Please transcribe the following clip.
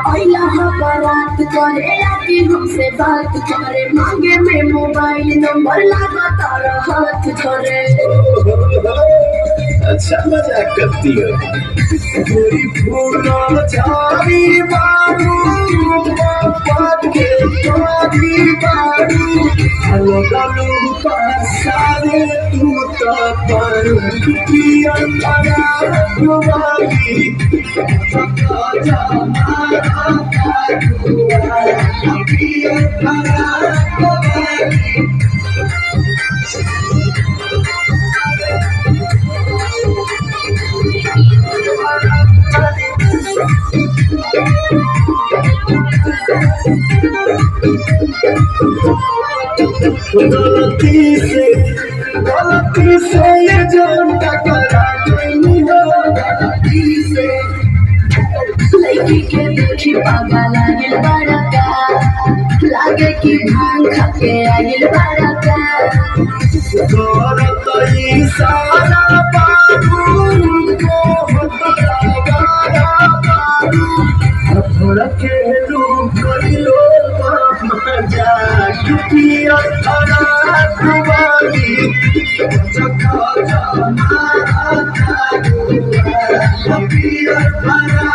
बारात करे आके हमसे बात करे मांगे में मोबाइल नंबर लगा तारा हाथ धरे। अच्छा मजाक करती हो। पूरी फूलो चारी बारू पापा के चारी बारू हलो गलू पासारे तू तो पर किया तारा दुआरी सका जमाना दुआ किया तारा दुआरी गलती से ये जान टकरा गई हो गलती से लड़की के देखी पागा लागल बड़का लागे कि भांग खाके आइल बड़का। गलत इशारा बाबू को हटरा गारा बाबू अपना के रूप करियो मजा किया तारा दुआरी चका जमाना दुआ किया तारा